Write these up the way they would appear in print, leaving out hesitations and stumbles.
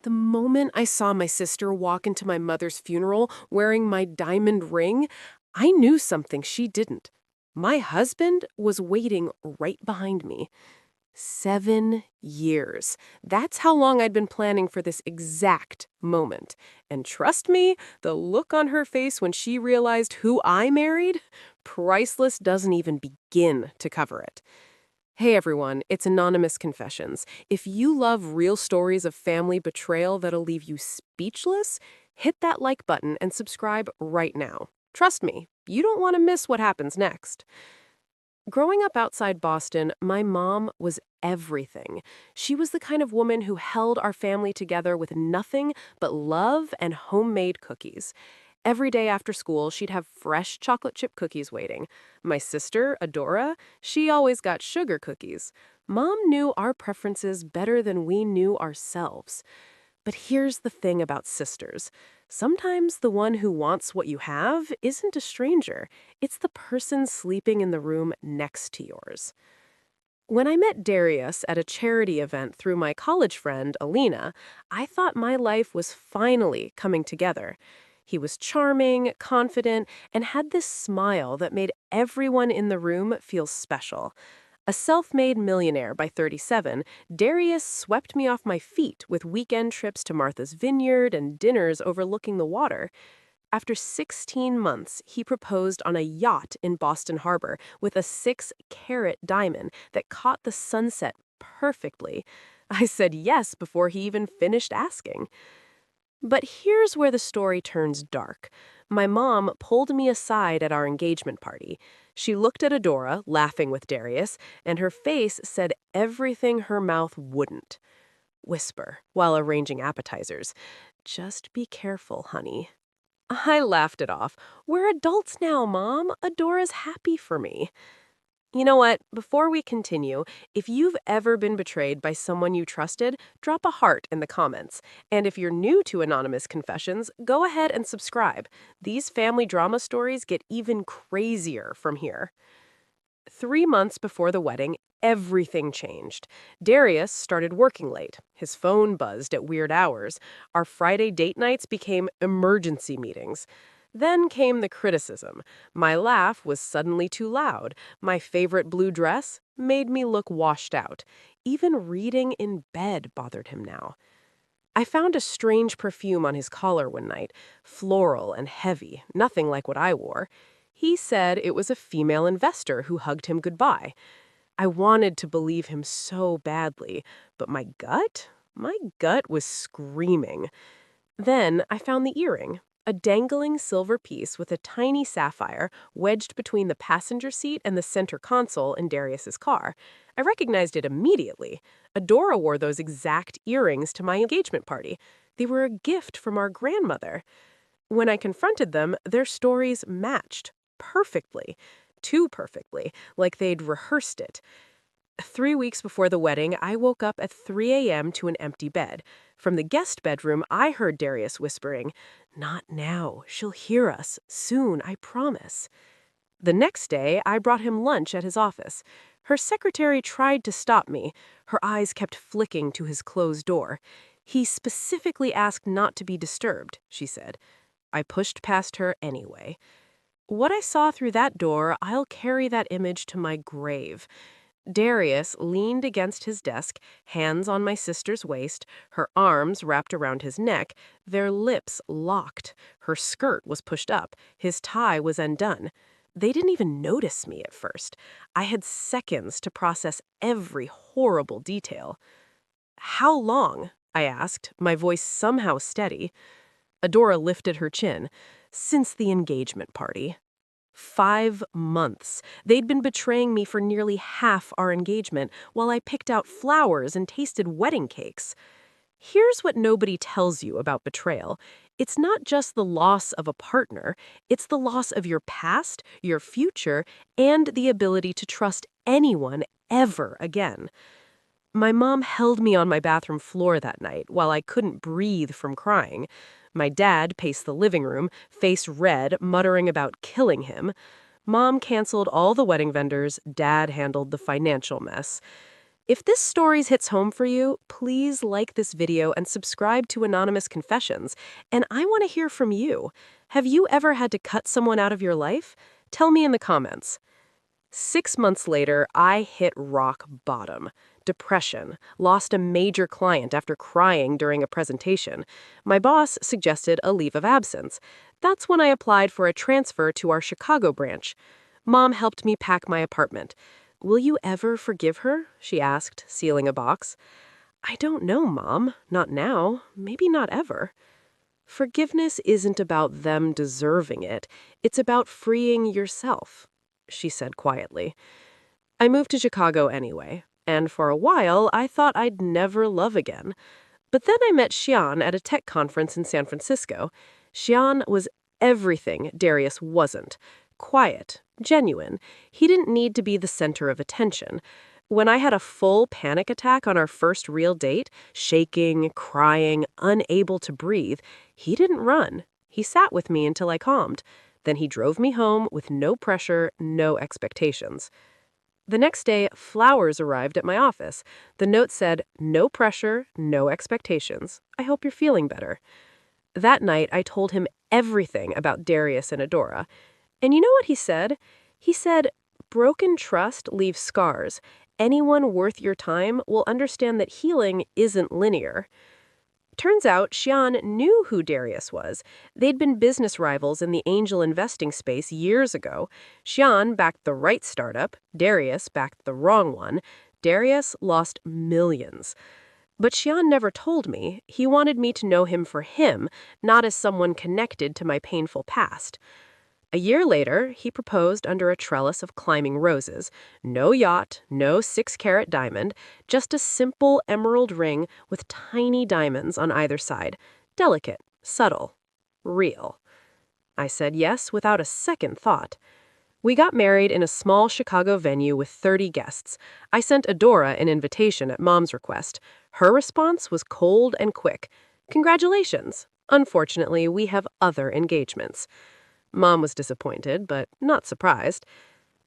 The moment I saw my sister walk into my mother's funeral wearing my diamond ring, I knew something she didn't. My husband was waiting right behind me. 7 years. That's how long I'd been planning for this exact moment. And trust me, the look on her face when she realized who I married, priceless doesn't even begin to cover it. Hey everyone, it's Anonymous Confessions. If you love real stories of family betrayal that'll leave you speechless, hit that like button and subscribe right now. Trust me, you don't want to miss what happens next. Growing up outside Boston, my mom was everything. She was the kind of woman who held our family together with nothing but love and homemade cookies. Every day after school, she'd have fresh chocolate chip cookies waiting. My sister, Adora, she always got sugar cookies. Mom knew our preferences better than we knew ourselves. But here's the thing about sisters. Sometimes the one who wants what you have isn't a stranger. It's the person sleeping in the room next to yours. When I met Darius at a charity event through my college friend, Alina, I thought my life was finally coming together. He was charming, confident, and had this smile that made everyone in the room feel special. A self-made millionaire by 37, Darius swept me off my feet with weekend trips to Martha's Vineyard and dinners overlooking the water. After 16 months, he proposed on a yacht in Boston Harbor with a 6-carat diamond that caught the sunset perfectly. I said yes before he even finished asking. But here's where the story turns dark. My mom pulled me aside at our engagement party. She looked at Adora, laughing with Darius, and her face said everything her mouth wouldn't. Whisper, while arranging appetizers. Just be careful, honey. I laughed it off. We're adults now, Mom. Adora's happy for me. You know what? Before we continue, if you've ever been betrayed by someone you trusted, drop a heart in the comments. And if you're new to Anonymous Confessions, go ahead and subscribe. These family drama stories get even crazier from here. 3 months before the wedding, everything changed. Darius started working late. His phone buzzed at weird hours. Our Friday date nights became emergency meetings. Then came the criticism. My laugh was suddenly too loud. My favorite blue dress made me look washed out. Even reading in bed bothered him now. I found a strange perfume on his collar one night, floral and heavy, nothing like what I wore. He said it was a female investor who hugged him goodbye. I wanted to believe him so badly, but my gut was screaming. Then I found the earring, a dangling silver piece with a tiny sapphire wedged between the passenger seat and the center console in Darius's car. I recognized it immediately. Adora wore those exact earrings to my engagement party. They were a gift from our grandmother. When I confronted them, their stories matched perfectly. Too perfectly, like they'd rehearsed it. 3 weeks before the wedding, I woke up at 3 a.m. to an empty bed. From the guest bedroom, I heard Darius whispering, "Not now. She'll hear us. Soon, I promise." The next day, I brought him lunch at his office. Her secretary tried to stop me. Her eyes kept flicking to his closed door. "He specifically asked not to be disturbed," she said. I pushed past her anyway. What I saw through that door, I'll carry that image to my grave. Darius leaned against his desk, hands on my sister's waist, her arms wrapped around his neck, their lips locked. Her skirt was pushed up, his tie was undone. They didn't even notice me at first. I had seconds to process every horrible detail. "How long?" I asked, my voice somehow steady. Adora lifted her chin. "Since the engagement party." 5 months. They'd been betraying me for nearly half our engagement while I picked out flowers and tasted wedding cakes. Here's what nobody tells you about betrayal. It's not just the loss of a partner, it's the loss of your past, your future, and the ability to trust anyone ever again. My mom held me on my bathroom floor that night while I couldn't breathe from crying. My dad paced the living room, face red, muttering about killing him. Mom canceled all the wedding vendors. Dad handled the financial mess. If this story hits home for you, please like this video and subscribe to Anonymous Confessions. And I want to hear from you. Have you ever had to cut someone out of your life? Tell me in the comments. 6 months later, I hit rock bottom. Depression. Lost a major client after crying during a presentation. My boss suggested a leave of absence. That's when I applied for a transfer to our Chicago branch. Mom helped me pack my apartment. "Will you ever forgive her?" she asked, sealing a box. "I don't know, Mom. Not now. Maybe not ever." "Forgiveness isn't about them deserving it. It's about freeing yourself," she said quietly. I moved to Chicago anyway, and for a while I thought I'd never love again. But then I met Xian at a tech conference in San Francisco. Xian was everything Darius wasn't. Quiet, genuine. He didn't need to be the center of attention. When I had a full panic attack on our first real date, shaking, crying, unable to breathe, he didn't run. He sat with me until I calmed. Then he drove me home with no pressure, no expectations. The next day, flowers arrived at my office. The note said, "No pressure, no expectations. I hope you're feeling better." That night, I told him everything about Darius and Adora. And you know what he said? He said, "Broken trust leaves scars. Anyone worth your time will understand that healing isn't linear." Turns out, Xian knew who Darius was. They'd been business rivals in the angel investing space years ago. Xian backed the right startup. Darius backed the wrong one. Darius lost millions. But Xian never told me. He wanted me to know him for him, not as someone connected to my painful past. A year later, he proposed under a trellis of climbing roses. No yacht, no 6-carat diamond, just a simple emerald ring with tiny diamonds on either side. Delicate, subtle, real. I said yes without a second thought. We got married in a small Chicago venue with 30 guests. I sent Adora an invitation at Mom's request. Her response was cold and quick. "Congratulations. Unfortunately, we have other engagements." Mom was disappointed, but not surprised.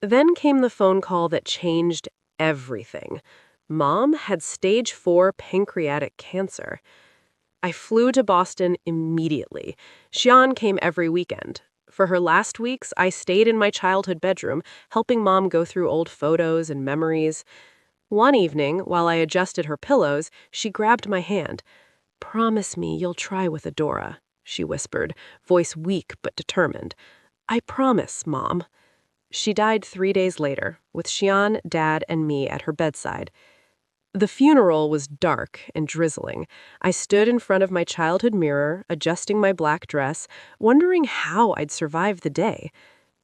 Then came the phone call that changed everything. Mom had stage 4 pancreatic cancer. I flew to Boston immediately. Xian came every weekend. For her last weeks, I stayed in my childhood bedroom, helping Mom go through old photos and memories. One evening, while I adjusted her pillows, she grabbed my hand. "Promise me you'll try with Adora," she whispered, voice weak but determined. "I promise, Mom." She died 3 days later, with Xian, Dad, and me at her bedside. The funeral was dark and drizzling. I stood in front of my childhood mirror, adjusting my black dress, wondering how I'd survive the day.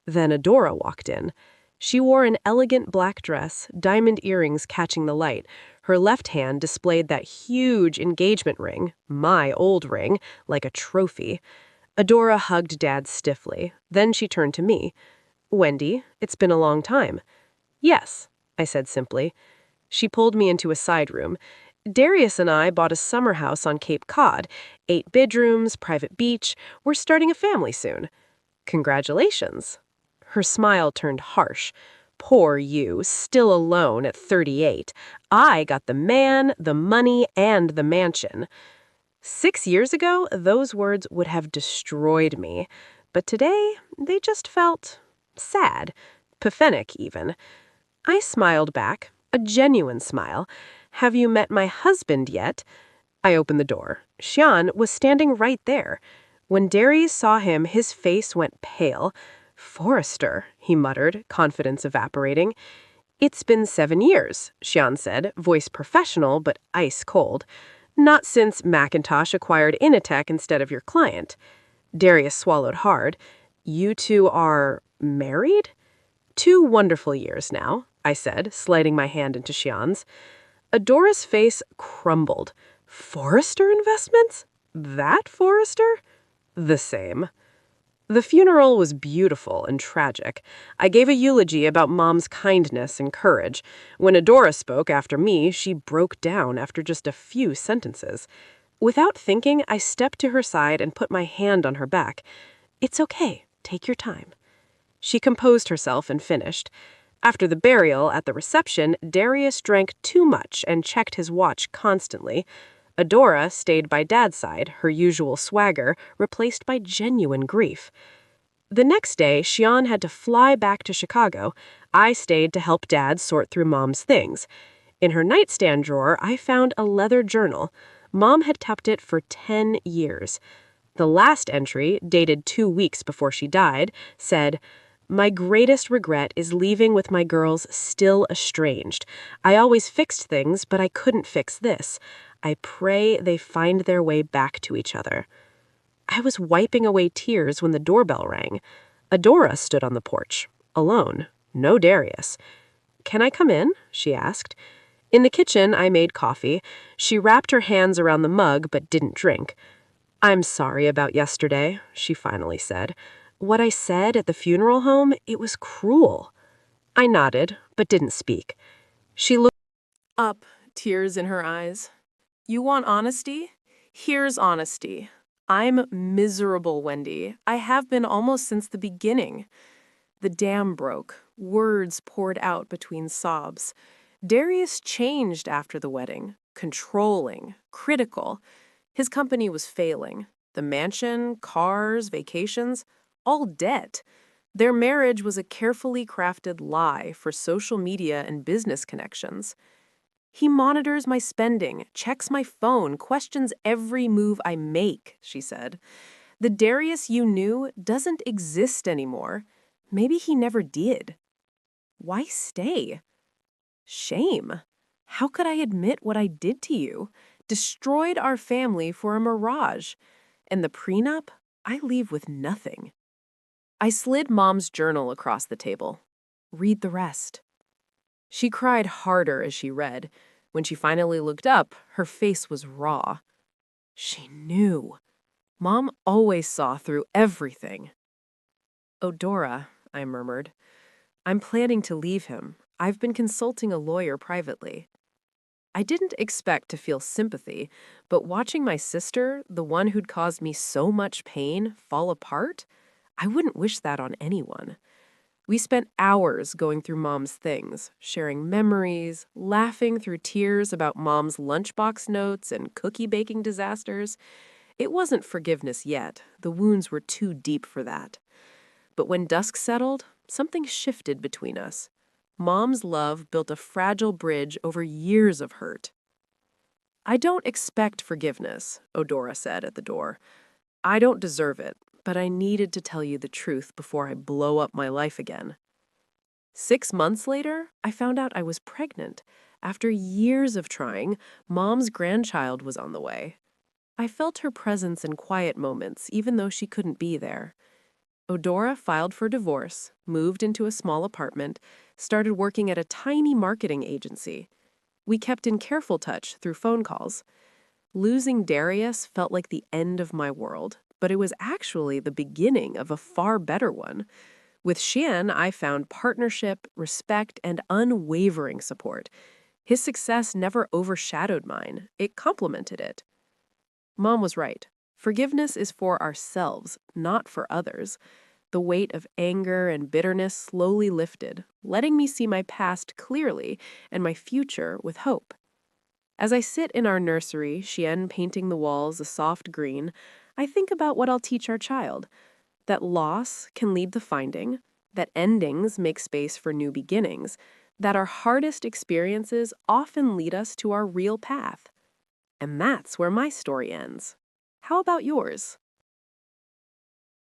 Then Adora walked in. She wore an elegant black dress, diamond earrings catching the light. Her left hand displayed that huge engagement ring, my old ring, like a trophy. Adora hugged Dad stiffly. Then she turned to me. "Wendy, it's been a long time." "Yes," I said simply. She pulled me into a side room. "Darius and I bought a summer house on Cape Cod. 8 bedrooms, private beach. We're starting a family soon." "Congratulations." Her smile turned harsh. "Poor you, still alone at 38. I got the man, the money, and the mansion." 6 years ago, those words would have destroyed me. But today, they just felt sad, pathetic even. I smiled back, a genuine smile. "Have you met my husband yet?" I opened the door. Xian was standing right there. When Darius saw him, his face went pale. "Forrester," he muttered, confidence evaporating. "It's been 7 years," Xian said, voice professional but ice cold. "Not since Macintosh acquired Initech instead of your client." Darius swallowed hard. "You two are married?" "2 wonderful years now," I said, sliding my hand into Xian's. Adora's face crumbled. "Forrester Investments? That Forrester?" "The same." The funeral was beautiful and tragic. I gave a eulogy about Mom's kindness and courage. When Adora spoke after me, she broke down after just a few sentences. Without thinking, I stepped to her side and put my hand on her back. "It's okay. Take your time." She composed herself and finished. After the burial at the reception, Darius drank too much and checked his watch constantly. Adora stayed by Dad's side, her usual swagger, replaced by genuine grief. The next day, Xian had to fly back to Chicago. I stayed to help Dad sort through Mom's things. In her nightstand drawer, I found a leather journal. Mom had kept it for 10 years. The last entry, dated 2 weeks before she died, said, "My greatest regret is leaving with my girls still estranged. I always fixed things, but I couldn't fix this. I pray they find their way back to each other." I was wiping away tears when the doorbell rang. Adora stood on the porch, alone, no Darius. "Can I come in?" she asked. In the kitchen, I made coffee. She wrapped her hands around the mug but didn't drink. "I'm sorry about yesterday," she finally said. "What I said at the funeral home, it was cruel." I nodded, but didn't speak. She looked up, tears in her eyes. "You want honesty? Here's honesty. I'm miserable, Wendy. I have been almost since the beginning." The dam broke. Words poured out between sobs. Darius changed after the wedding. Controlling, critical. His company was failing. The mansion, cars, vacations, all debt. Their marriage was a carefully crafted lie for social media and business connections. "He monitors my spending, checks my phone, questions every move I make," she said. "The Darius you knew doesn't exist anymore. Maybe he never did. Why stay? Shame. How could I admit what I did to you? Destroyed our family for a mirage. And the prenup? I leave with nothing." I slid Mom's journal across the table. "Read the rest." She cried harder as she read. When she finally looked up, her face was raw. She knew. Mom always saw through everything. "Odora," I murmured. "I'm planning to leave him. I've been consulting a lawyer privately." I didn't expect to feel sympathy, but watching my sister, the one who'd caused me so much pain, fall apart, I wouldn't wish that on anyone. We spent hours going through Mom's things, sharing memories, laughing through tears about Mom's lunchbox notes and cookie baking disasters. It wasn't forgiveness yet. The wounds were too deep for that. But when dusk settled, something shifted between us. Mom's love built a fragile bridge over years of hurt. "I don't expect forgiveness," Odora said at the door. "I don't deserve it, but I needed to tell you the truth before I blow up my life again." 6 months later, I found out I was pregnant. After years of trying, Mom's grandchild was on the way. I felt her presence in quiet moments, even though she couldn't be there. Odora filed for divorce, moved into a small apartment, started working at a tiny marketing agency. We kept in careful touch through phone calls. Losing Darius felt like the end of my world, but it was actually the beginning of a far better one. With Xian, I found partnership, respect, and unwavering support. His success never overshadowed mine. It complemented it. Mom was right. Forgiveness is for ourselves, not for others. The weight of anger and bitterness slowly lifted, letting me see my past clearly and my future with hope. As I sit in our nursery, Xian painting the walls a soft green, I think about what I'll teach our child. That loss can lead to finding, that endings make space for new beginnings, that our hardest experiences often lead us to our real path. And that's where my story ends. How about yours?